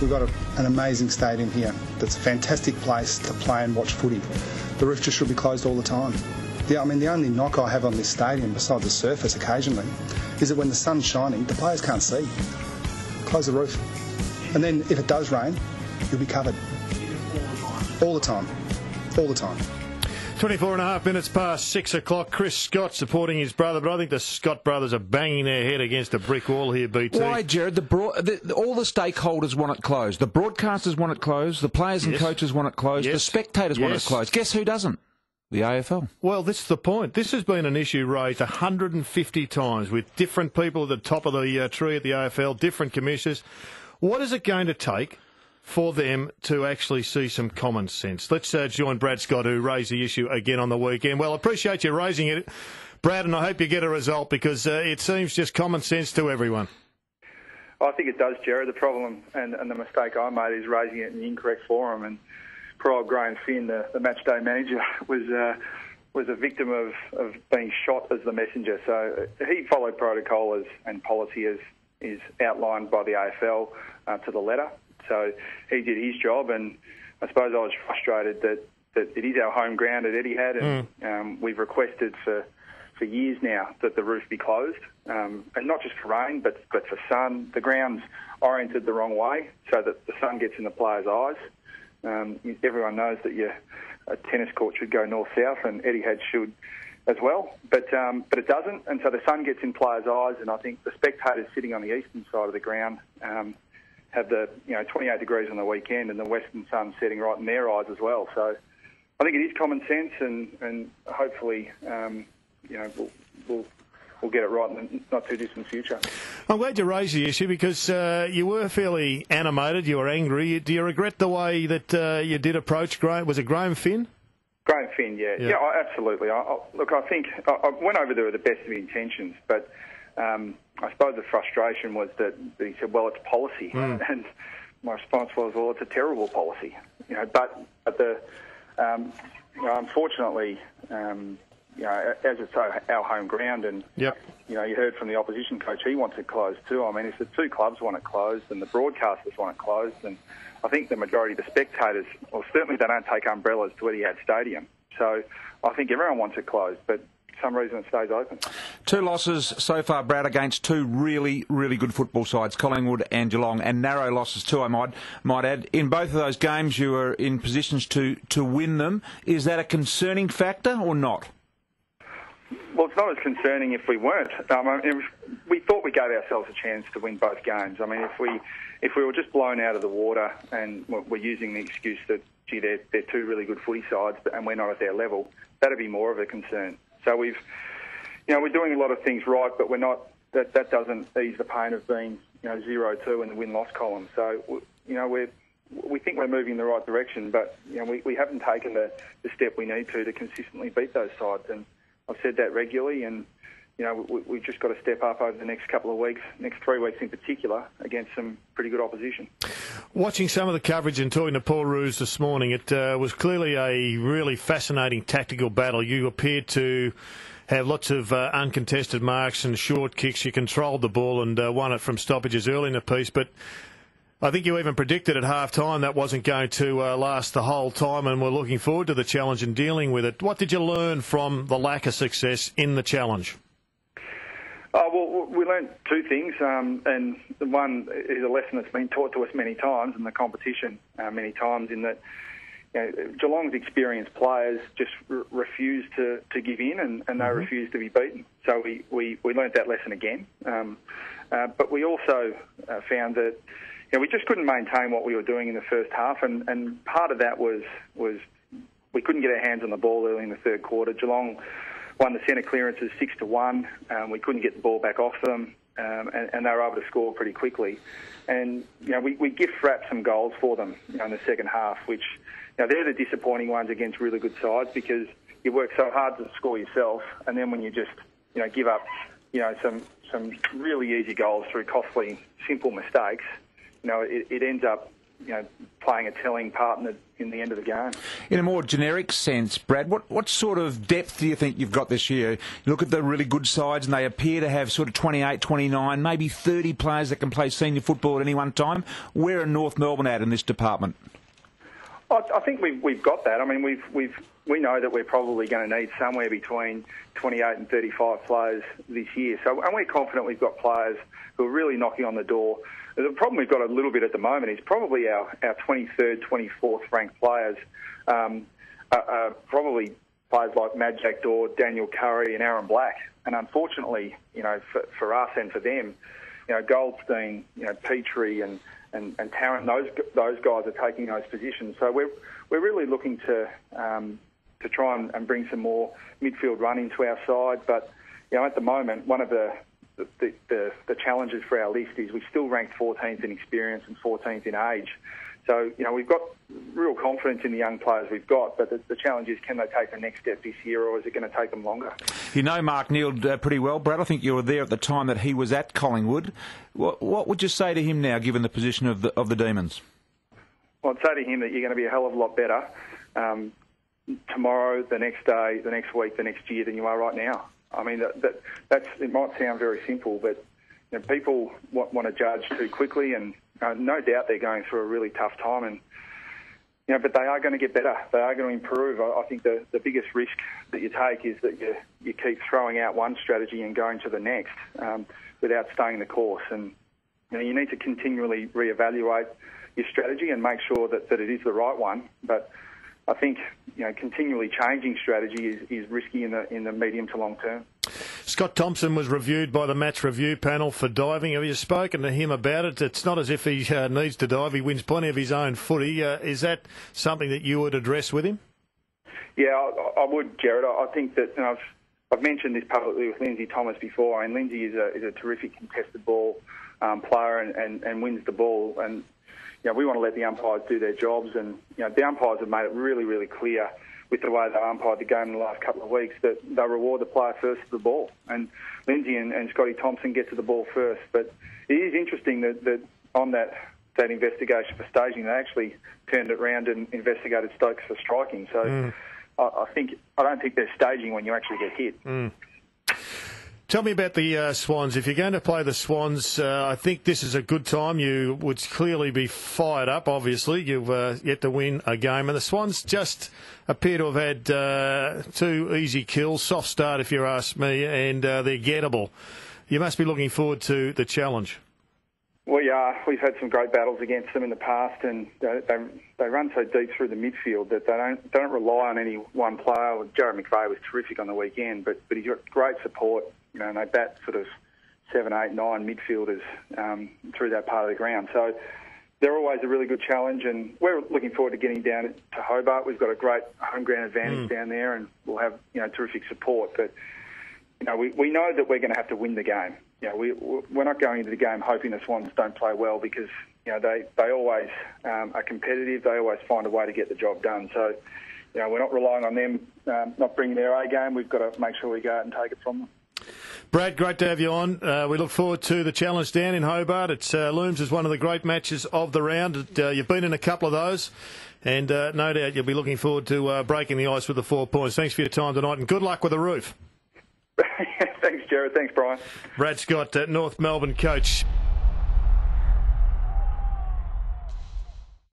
We've got an amazing stadium here that's a fantastic place to play and watch footy. The roof just should be closed all the time. The only knock I have on this stadium, besides the surface occasionally, is that when the sun's shining, the players can't see. Close the roof. And then if it does rain, you'll be covered. All the time. All the time. 24 and a half minutes past 6 o'clock. Chris Scott supporting his brother, but I think the Scott brothers are banging their head against a brick wall here, BT. Why, Jared? All the stakeholders want it closed. The broadcasters want it closed. The players and coaches want it closed. The spectators want it closed. Guess who doesn't? The AFL. Well, this is the point. This has been an issue raised 150 times with different people at the top of the tree at the AFL, different commissioners. What is it going to take for them to actually see some common sense? Let's join Brad Scott, who raised the issue again on the weekend. Well, I appreciate you raising it, Brad, and I hope you get a result because it seems just common sense to everyone. I think it does, Jared. The problem and the mistake I made is raising it in the incorrect forum. And poor old Graham Finn, the matchday manager, was a victim of being shot as the messenger. So he followed protocol and policy as is outlined by the AFL to the letter. So he did his job, and I suppose I was frustrated that it is our home ground at Etihad, and we've requested for years now that the roof be closed, and not just for rain, but for sun. The ground's oriented the wrong way so that the sun gets in the players' eyes. Everyone knows that a tennis court should go north-south, and Etihad should as well, but it doesn't, and so the sun gets in players' eyes, and I think the spectators sitting on the eastern side of the ground have the 28 degrees on the weekend, and the western sun setting right in their eyes as well. So I think it is common sense, and hopefully we'll get it right in the not too distant future. I'm glad you raised the issue because you were fairly animated, you were angry. Do you regret the way that you did approach Graham? Was it Graham Finn? Graham Finn, yeah, absolutely. Look, I think I went over there with the best of intentions, but I suppose the frustration was that he said, "Well, it's policy," and my response was, "Well, it's a terrible policy." But unfortunately, as it's our home ground, and you heard from the opposition coach, he wants it closed too. I mean, if the two clubs want it closed and the broadcasters want it closed, and I think the majority of the spectators, well, certainly they don't take umbrellas to Etihad Stadium. So I think everyone wants it closed, but for some reason it stays open. 2 losses so far, Brad, against 2 really, really good football sides, Collingwood and Geelong, and narrow losses too, I might add. In both of those games, you were in positions to win them. Is that a concerning factor or not? Well, it's not as concerning if we weren't. We thought we gave ourselves a chance to win both games. I mean, if we were just blown out of the water and we're using the excuse that, gee, they're 2 really good footy sides and we're not at their level, that'd be more of a concern. So we're doing a lot of things right, but we're not. That doesn't ease the pain of being 0-2 in the win-loss column. So we think we're moving in the right direction, but we haven't taken the step we need to consistently beat those sides. And I've said that regularly, and we've just got to step up over the next couple of weeks, next 3 weeks in particular, against some pretty good opposition. Watching some of the coverage and talking to Paul Roos this morning, it was clearly a really fascinating tactical battle. You appeared to have lots of uncontested marks and short kicks. You controlled the ball and won it from stoppages early in the piece, but I think you even predicted at half-time that wasn't going to last the whole time, and we're looking forward to the challenge and dealing with it. What did you learn from the lack of success in the challenge? Well, we learned 2 things, and the one is a lesson that's been taught to us many times in the competition, many times, in that Geelong's experienced players just refuse to give in, and they refuse to be beaten. So we learned that lesson again. But we also found that we just couldn't maintain what we were doing in the first half, and part of that was we couldn't get our hands on the ball early in the third quarter. Geelong won the centre clearances 6-1. We couldn't get the ball back off them, and they were able to score pretty quickly. And we gift-wrapped some goals for them in the second half, which they're the disappointing ones against really good sides because you work so hard to score yourself, and then when you just give up some really easy goals through costly, simple mistakes, it ends up playing a telling part in the end of the game. In a more generic sense, Brad, what sort of depth do you think you've got this year? You look at the really good sides and they appear to have sort of 28, 29, maybe 30 players that can play senior football at any one time. Where are North Melbourne at in this department? I think we've got that. I mean, we know that we're probably going to need somewhere between 28 and 35 players this year. So, and we're confident we've got players who are really knocking on the door. The problem we've got a little bit at the moment is probably our 23rd, 24th ranked players are probably players like Mad Jack Daw, Daniel Curry and Aaron Black. And unfortunately, for us and for them, Goldstein, Petrie and Tarrant, those guys are taking those positions. So we're really looking to try and bring some more midfield run into our side. But at the moment, one of the challenges for our list is we still ranked 14th in experience and 14th in age. So we've got real confidence in the young players we've got, but the challenge is, can they take the next step this year, or is it going to take them longer? You know Mark Neild pretty well, Brad. I think you were there at the time that he was at Collingwood. What would you say to him now, given the position of the Demons? Well, I'd say to him that you're going to be a hell of a lot better tomorrow, the next day, the next week, the next year than you are right now. I mean, that's it might sound very simple, but people want to judge too quickly, and no doubt they're going through a really tough time, and but they are going to get better. They are going to improve. I think the biggest risk that you take is that you keep throwing out one strategy and going to the next without staying the course. And you need to continually reevaluate your strategy and make sure that it is the right one. But I think continually changing strategy is risky in the medium to long term. Scott Thompson was reviewed by the match review panel for diving. Have you spoken to him about it? It's not as if he needs to dive. He wins plenty of his own footy. Is that something that you would address with him? Yeah, I would, Jared. I think that I've mentioned this publicly with Lindsay Thomas before. I mean, Lindsay is a terrific contested ball player and wins the ball. And we want to let the umpires do their jobs. And the umpires have made it really, really clear with the way they umpired the game in the last couple of weeks that they reward the player first to the ball. And Lindsay and Scotty Thompson get to the ball first. But it is interesting that on that investigation for staging, they actually turned it round and investigated Stokes for striking. So I don't think they're staging when you actually get hit. Tell me about the Swans. If you're going to play the Swans, I think this is a good time. You would clearly be fired up, obviously. You've yet to win a game. And the Swans just appear to have had 2 easy kills, soft start if you ask me, and they're gettable. You must be looking forward to the challenge. We are. We've had some great battles against them in the past, and they run so deep through the midfield that they don't rely on any one player. Jared McVeigh was terrific on the weekend, but he's got great support. And they bat sort of 7, 8, 9 midfielders through that part of the ground. So they're always a really good challenge, and we're looking forward to getting down to Hobart. We've got a great home ground advantage down there, and we'll have terrific support. But we know that we're going to have to win the game. We're not going into the game hoping the Swans don't play well, because they always are competitive. They always find a way to get the job done. So we're not relying on them not bringing their A game. We've got to make sure we go out and take it from them. Brad, great to have you on. We look forward to the challenge down in Hobart. It looms as one of the great matches of the round. You've been in a couple of those, and no doubt you'll be looking forward to breaking the ice with the 4 points. Thanks for your time tonight, and good luck with the roof. Thanks, Jared. Thanks, Brian. Brad Scott, North Melbourne coach.